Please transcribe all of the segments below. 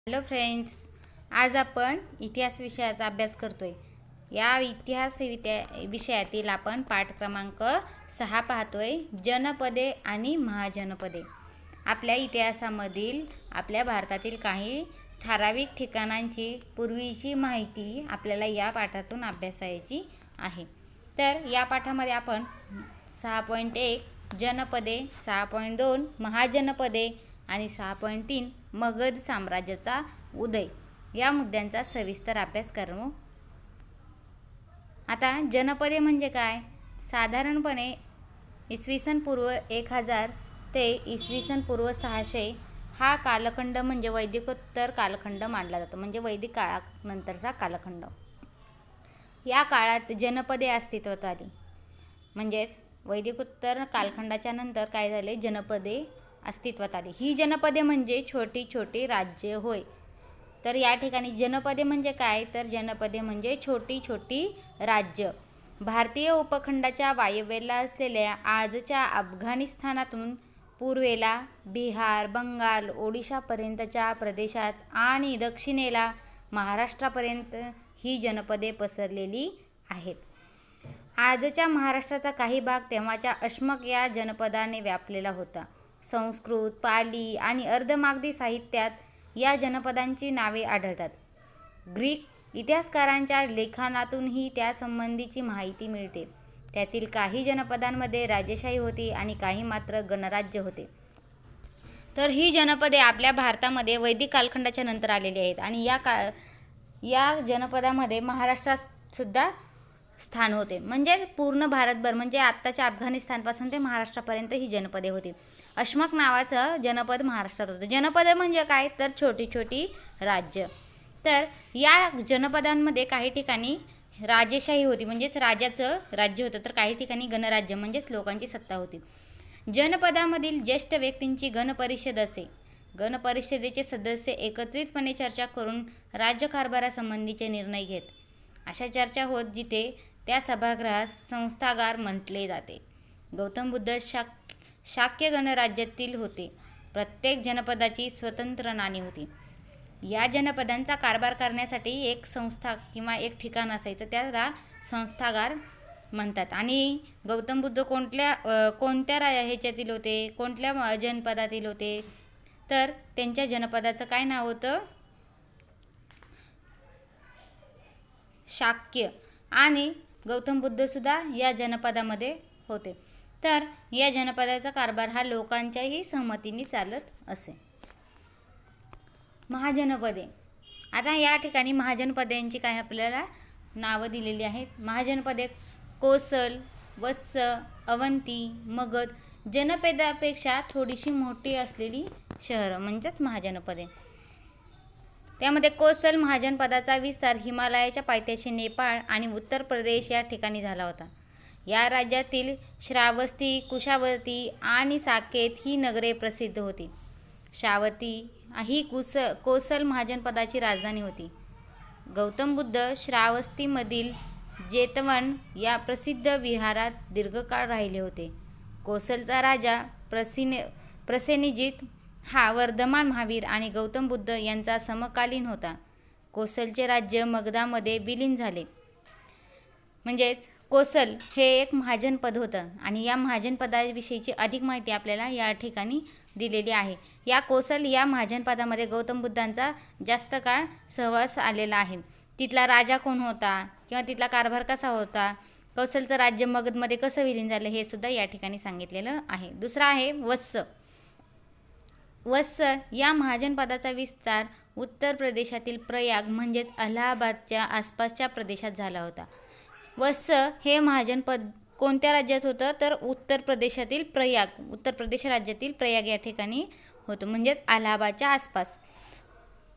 Hello friends, आज आपण इतिहास विषयाचा अभ्यास करतोय. या इतिहास विषयातील आपण पाठ क्रमांक 6 पाहतोय, जनपदे आणि महाजनपदे. आपल्या इतिहासामधील आपल्या भारतातील काही ठराविक ठिकाणांची पूर्वीची माहिती आपल्याला या पाठातून अभ्यासायची आहे. तर या पाठामध्ये आपण 6.1 जनपदे, 6.2 महाजनपदे आणि 6.3 मगध साम्राज्याचा उदय या मुद्द्यांचा सविस्तर अभ्यास करू. आता जनपदे म्हणजे काय? साधारणपणे इसवी सन पूर्व 1000 ते इसवी सन पूर्व 600 हा कालखंड म्हणजे वैदिकोत्तर कालखंड मानला जातो, म्हणजे वैदिक काळानंतरचा कालखंड. या काळात जनपदे अस्तित्वात आली. म्हणजेच वैदिकोत्तर कालखंडाच्या नंतर काय झाले? जनपदे अस्तित्वात आली. ही जनपदे म्हणजे छोटी छोटी राज्य होय. तर या ठिकाणी जनपदे म्हणजे काय? तर जनपदे म्हणजे छोटी छोटी राज्य. भारतीय उपखंडाच्या वायव्येला असलेल्या आजच्या अफगाणिस्तानातून पूर्वेला बिहार, बंगाल, ओडिशापर्यंतच्या प्रदेशात आणि दक्षिणेला महाराष्ट्रापर्यंत ही जनपदे पसरलेली आहेत. आजच्या महाराष्ट्राचा काही भाग तेव्हाच्या अशमक या जनपदाने व्यापलेला होता. संस्कृत, पाली आणि अर्धमागधी साहित्यात या जनपदांची नावे आढळतात. ग्रीक इतिहासकारांच्या लेखनातूनही त्यासंबंधीची माहिती मिळते. त्यातील काही जनपदांमध्ये राजेशाही होती आणि काही मात्र गणराज्य होते. तर ही जनपदे आपल्या भारतामध्ये वैदिक कालखंडाच्या नंतर आलेली आहेत आणि या जनपदामध्ये महाराष्ट्रात सुद्धा स्थान होते. म्हणजे पूर्ण भारतभर, म्हणजे आत्ताच्या अफगाणिस्तानपासून ते महाराष्ट्रापर्यंत ही जनपदे होती. अशमक नावाचं जनपद महाराष्ट्रात होतं. जनपद म्हणजे काय? तर छोटी छोटी राज्य. तर या जनपदांमध्ये काही ठिकाणी राजेशाही होती, म्हणजेच राजाचं राज्य होतं, तर काही ठिकाणी गणराज्य म्हणजेच लोकांची सत्ता होती. जनपदामधील ज्येष्ठ व्यक्तींची गणपरिषद असे. गणपरिषदेचे सदस्य एकत्रितपणे चर्चा करून राज्यकारभारासंबंधीचे निर्णय घेत. अशा चर्चा होत जिथे त्या सभागृहास संस्थागार म्हटले जाते. गौतम बुद्ध शाक्य गणराज्यातील होते. प्रत्येक जनपदाची स्वतंत्र नाणी होती. या जनपदांचा कारभार करण्यासाठी एक संस्था किंवा एक ठिकाण असायचं, त्याला संस्थागार म्हणतात. आणि गौतम बुद्ध कोणत्या ह्याच्यातील होते, कोणत्या जनपदातील होते? तर त्यांच्या जनपदाचं काय नाव होतं? शाक्य. आणि गौतम बुद्ध सुद्धा या जनपदामध्ये होते. तर या जनपदाचा कारभार हा लोकांच्याही सहमतीने चालत असे. महाजनपदे. आता या ठिकाणी महाजनपदांची काय आपल्याला नावं दिलेली आहेत. महाजनपदे कोसल, वत्स, अवंती, मगध जनपदापेक्षा थोडीशी मोठी असलेली शहरं म्हणजेच महाजनपदे. त्यामध्ये कोसल महाजनपदाचा विस्तार हिमालयाच्या पायथ्याशी नेपाळ आणि उत्तर प्रदेश या ठिकाणी झाला होता. या राज्यातील श्रावस्ती, कुशावती आणि साकेत ही नगरे प्रसिद्ध होती. श्रावती ही कोसल महाजनपदाची राजधानी होती. गौतम बुद्ध श्रावस्तीमधील जेतवन या प्रसिद्ध विहारात दीर्घकाळ राहिले होते. कोसलचा राजा प्रसेनजित हा वर्धमान महावीर आणि गौतम बुद्ध यांचा समकालीन होता. कोसलचे राज्य मगधामध्ये विलीन झाले. म्हणजेच कोसल हे एक महाजनपद होतं आणि या महाजनपदाविषयीची अधिक माहिती आपल्याला या ठिकाणी दिलेली आहे. या कोसल या महाजनपदामध्ये गौतम बुद्धांचा जास्त काळ सहवास आलेला आहे. तिथला राजा कोण होता किंवा तिथला कारभार कसा होता, कोसलचं राज्य मगधमध्ये कसं विलीन झालं हे सुद्धा या ठिकाणी सांगितलेलं आहे. दुसरा आहे वत्स. वत्स या महाजनपदाचा विस्तार उत्तर प्रदेशातील प्रयाग म्हणजेच अलाहाबादच्या आसपासच्या प्रदेशात झाला होता. वत्स हे महाजनपद कोणत्या राज्यात होतं? तर उत्तर प्रदेशातील प्रयाग, उत्तर प्रदेश राज्यातील प्रयाग या ठिकाणी होतं, म्हणजेच अलाहाबादच्या आसपास.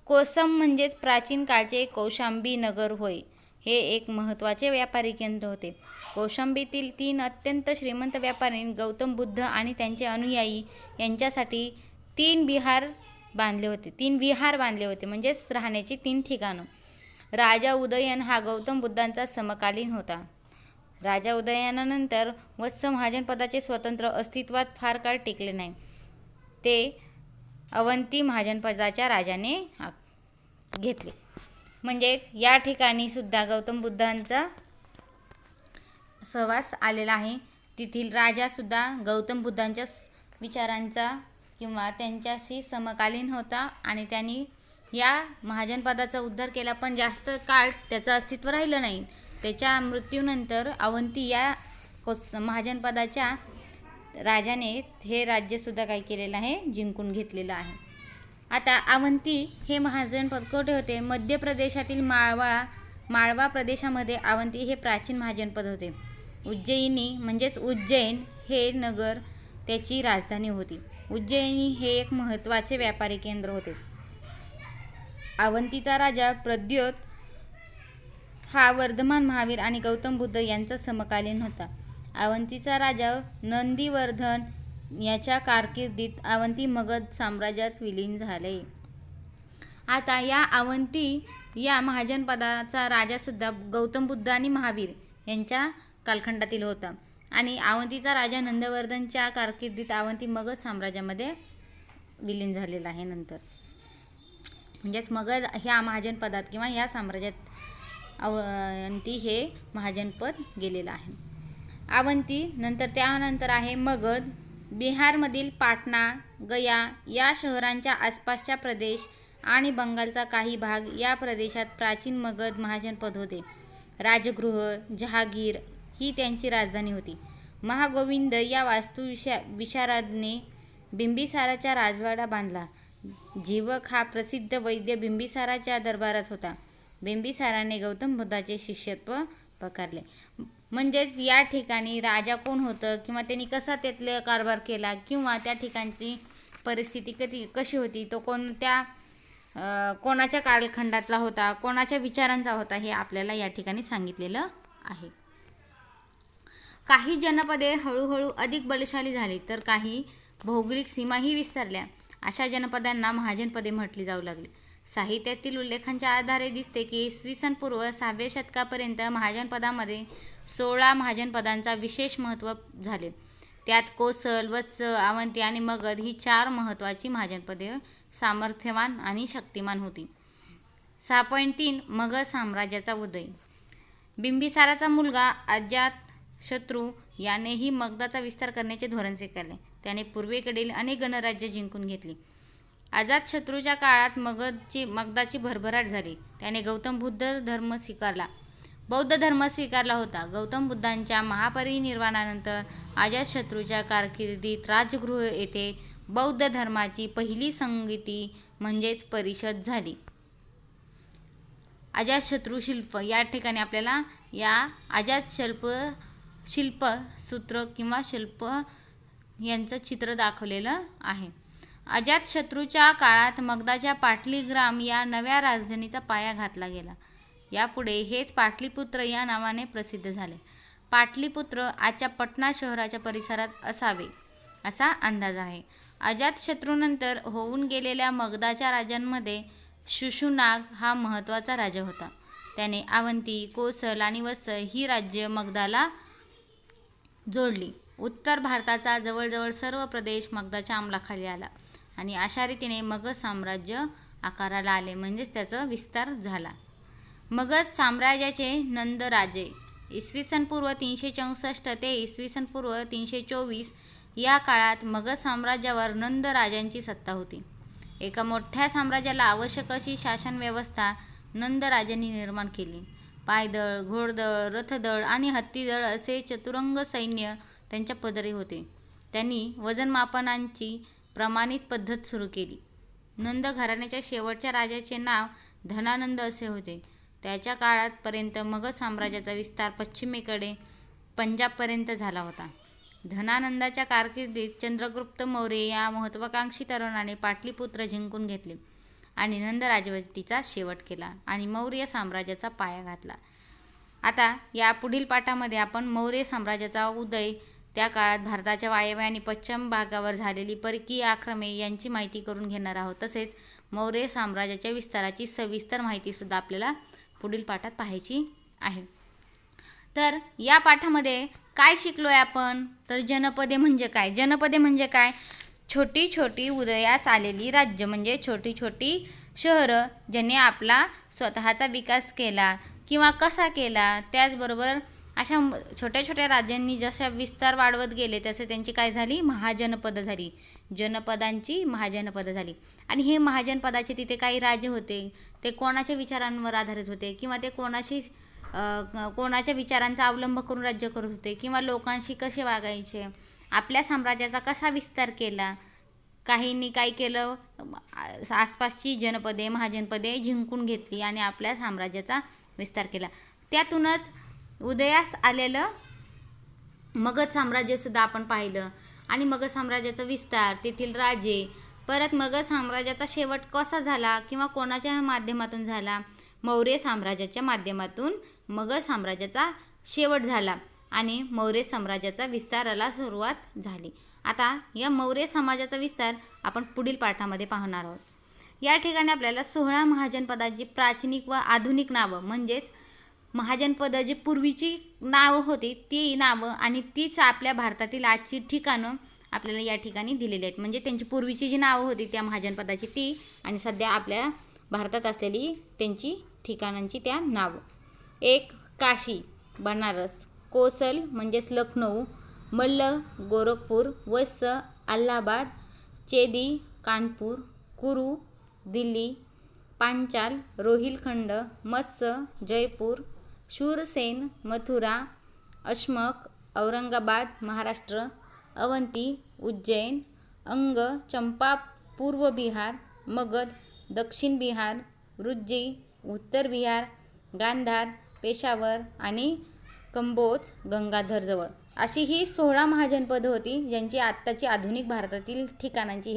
कोसम म्हणजेच प्राचीन काळचे कौशांबी नगर होय. हे एक महत्त्वाचे व्यापारी केंद्र होते. कौशांबीतील 3 अत्यंत श्रीमंत व्यापाऱ्यांनी गौतम बुद्ध आणि त्यांचे अनुयायी यांच्यासाठी 3 विहार बांधले होते, म्हणजेच राहण्याची 3 ठिकाणं. राजा उदयन हा गौतम बुद्धांचा समकालीन होता. राजा उदयनानंतर वत्स महाजनपदाचे स्वतंत्र अस्तित्वात फार काळ टिकले नाही. ते अवंती महाजनपदाच्या राजाने घेतले. म्हणजेच या ठिकाणी सुद्धा गौतम बुद्धांचा सहवास आलेला आहे. तेथील राजासुद्धा गौतम बुद्धांच्या विचारांचा किंवा त्यांच्याशी समकालीन होता आणि त्यांनी या महाजनपदाचा उद्धार केला, पण जास्त काळ त्याचं अस्तित्व राहिलं नाही. त्याच्या मृत्यूनंतर अवंती या महाजनपदाच्या राजाने हे राज्यसुद्धा काय केलेलं आहे, जिंकून घेतलेलं आहे. आता अवंती हे महाजनपद कोठे होते? मध्य प्रदेशातील माळवा प्रदेशामध्ये अवंती हे प्राचीन महाजनपद होते. उज्जयिनी म्हणजेच उज्जैन हे नगर त्याची राजधानी होती. उज्जयिनी हे एक महत्त्वाचे व्यापारी केंद्र होते. अवंतीचा राजा प्रद्योत हा वर्धमान महावीर आणि गौतम बुद्ध यांचा समकालीन होता. अवंतीचा राजा नंदीवर्धन याच्या कारकिर्दीत अवंती मगध साम्राज्यात विलीन झाले. आता या अवंती या महाजनपदाचा राजासुद्धा गौतम बुद्ध आणि महावीर यांच्या कालखंडातील होता आणि अवंतीचा राजा नंदवर्धनच्या कारकिर्दीत अवंती मगध साम्राज्यामध्ये विलीन झालेला आहे. नंतर म्हणजेच मगध ह्या महाजनपदात किंवा ह्या साम्राज्यात अवंती हे महाजनपद गेलेलं आहे. अवंती नंतर त्यानंतर आहे मगध. बिहारमधील पाटणा, गया या शहरांच्या आसपासच्या प्रदेश आणि बंगालचा काही भाग या प्रदेशात प्राचीन मगध महाजनपद होते. राजगृह, जहागीर ही त्यांची राजधानी होती. महागोविंद या विशारदने बिंबिसाराचा राजवाडा बांधला. जीवक हा प्रसिद्ध वैद्य बिंबिसाराच्या दरबारात होता. बिंबिसाराने गौतम बुद्धाचे शिष्यत्व पकारले. म्हणजेच या ठिकाणी राजा कोण होतं किंवा त्यांनी कसा त्यातले कारभार केला किंवा त्या ठिकाणची परिस्थिती कशी होती, तो कोणाच्या कालखंडातला होता, कोणाच्या विचारांचा होता, हे आपल्याला या ठिकाणी सांगितलेलं आहे. काही जनपदे हळूहळू अधिक बलशाली झाली तर काही भौगोलिक सीमाही विस्तारल्या. अशा जनपदांना महाजनपदे म्हटली जाऊ लागली. साहित्यातील उल्लेखांच्या आधारे दिसते की इसवी सन पूर्व 6व्या शतकापर्यंत महाजनपदामध्ये 16 महाजनपदांचा विशेष महत्त्व झाले. त्यात कोसल, वत्स, अवंती आणि मगध ही 4 महत्त्वाची महाजनपदे सामर्थ्यवान आणि शक्तिमान होती. 6.3 मगध साम्राज्याचा उदय. बिंबिसाराचा मुलगा अजातशत्रू यानेही मगधाचा विस्तार करण्याचे धोरण स्वीकारले. त्याने पूर्वेकडील अनेक गणराज्ये जिंकून घेतली. अजातशत्रूच्या काळात मगधाची भरभराट झाली. त्याने बौद्ध धर्म स्वीकारला होता. गौतम बुद्धांच्या महापरिनिर्वाणानंतर अजातशत्रूच्या कारकिर्दीत राजगृह येथे बौद्ध धर्माची पहिली संगती म्हणजेच परिषद झाली. अजातशत्रू शिल्प या ठिकाणी आपल्याला या शिल्प सूत्र किंवा शिल्प यांचं चित्र दाखवलेलं आहे. अजातशत्रूच्या काळात मगधाच्या पाटलीग्राम या नव्या राजधानीचा पाया घातला गेला. यापुढे हेच पाटलीपुत्र या नावाने प्रसिद्ध झाले. पाटलीपुत्र आजच्या पटना शहराच्या परिसरात असावे असा अंदाज आहे. अजातशत्रूनंतर होऊन गेलेल्या मगधाच्या राजांमध्ये शुशुनाग हा महत्त्वाचा राजा होता. त्याने अवंती, कोसल आणि वत्स ही राज्य मगधाला जोडली. उत्तर भारताचा जवळजवळ सर्व प्रदेश मगधाच्या अंमलाखाली आला आणि अशा रीतीने मगध साम्राज्य आकाराला आले, म्हणजेच त्याचा विस्तार झाला. मगध साम्राज्याचे नंद राजे इसवी सन पूर्व 364 ते इसवी सन पूर्व 324 या काळात मगध साम्राज्यावर नंद राजांची सत्ता होती. एका मोठ्या साम्राज्याला आवश्यक अशी शासन व्यवस्था नंद राजांनी निर्माण केली. पायदळ, घोडदळ, रथदळ आणि हत्तीदळ असे चतुरंग सैन्य त्यांच्या पदरी होते. त्यांनी वजनमापनांची प्रमाणित पद्धत सुरू केली. नंद घराण्याच्या शेवटच्या राजाचे नाव धनानंद असे होते. त्याच्या काळापर्यंत मगध साम्राज्याचा विस्तार पश्चिमेकडे पंजाबपर्यंत झाला होता. धनानंदाच्या कारकिर्दीत चंद्रगुप्त मौर्य या महत्त्वाकांक्षी तरुणाने पाटलीपुत्र जिंकून घेतले आणि नंद राजवटीचा शेवट केला आणि मौर्य साम्राज्याचा पाया घातला. आता या पुढील पाठामध्ये आपण मौर्य साम्राज्याचा उदय, त्या काळात भारताच्या वायव्य आणि पश्चिम भागावर झालेली परकीय आक्रमणे यांची माहिती करून घेणार आहोत. तसेच मौर्य साम्राज्याच्या विस्ताराची सविस्तर माहितीसुद्धा आपल्याला पुढील पाठात पाहायची आहे. तर या पाठामध्ये काय शिकलोय आपण? तर जनपदे म्हणजे काय? जनपदे म्हणजे काय? छोटी छोटी उदयास आलेली राज्य म्हणजे छोटी छोटी शहरं ज्यांनी आपला स्वतःचा विकास केला किंवा कसा केला, त्याचबरोबर अशा छोट्या छोट्या राज्यांनी जशा विस्तार वाढवत गेले तसे त्यांची काय झाली, महाजनपदं झाली, जनपदांची महाजनपदं झाली. आणि हे महाजनपदाचे तिथे काही राजे होते, ते कोणाच्या विचारांवर आधारित होते किंवा ते कोणाच्या विचारांचा अवलंब करून राज्य करत होते किंवा लोकांशी कसे वागायचे, आपल्या साम्राज्याचा कसा विस्तार केला, काहींनी काय केलं, आसपासची जनपदे महाजनपदे जिंकून घेतली आणि आपल्या साम्राज्याचा विस्तार केला. त्यातूनच उदयास आलेलं मगध साम्राज्यसुद्धा आपण पाहिलं आणि मगध साम्राज्याचा विस्तार, तेथील राजे, परत मगध साम्राज्याचा शेवट कसा झाला किंवा कोणाच्या माध्यमातून झाला, मौर्य साम्राज्याच्या माध्यमातून मगध साम्राज्याचा शेवट झाला आणि मौर्य साम्राज्याचा विस्ताराला सुरुवात झाली. आता या मौर्य समाजाचा विस्तार आपण पुढील पाठामध्ये पाहणार आहोत. या ठिकाणी आपल्याला 16 महाजनपदाची प्राचीनिक व आधुनिक नावं, म्हणजेच महाजनपदं जी पूर्वीची नावं होती ती नावं आणि तीच आपल्या भारतातील आजची ठिकाणं आपल्याला या ठिकाणी दिलेली आहेत. म्हणजे त्यांची पूर्वीची जी नावं होती त्या महाजनपदाची ती आणि सध्या आपल्या भारतात असलेली त्यांची ठिकाणांची त्या नावं. 1 काशी बनारस, कोसल म्हणजेच लखनऊ, मल्ल गोरखपूर, वत्स अलाहाबाद, चेदी कानपूर, कुरू दिल्ली, पांचाल रोहिलखंड, मत्स्य जयपूर, शूरसेन मथुरा, अशमक औरंगाबाद महाराष्ट्र, अवंती उज्जैन, अंग चंपा पूर्व बिहार, मगध दक्षिण बिहार, रुज्जी उत्तर बिहार, गांधार पेशावर आणि कंबोज गंगाधरजवळ, अशी ही 16 महाजनपदं होती ज्यांची आत्ताची आधुनिक भारतातील ठिकाणांची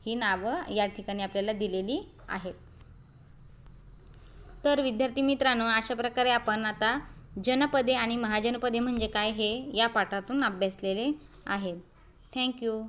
ही नावं या ठिकाणी आपल्याला दिलेली आहेत. तर विद्यार्थी मित्रांनो, अशा प्रकारे आपण आता जनपदे आणि महाजनपदे म्हणजे काय हे या पाठातून अभ्यासलेले आहेत. थँक्यू.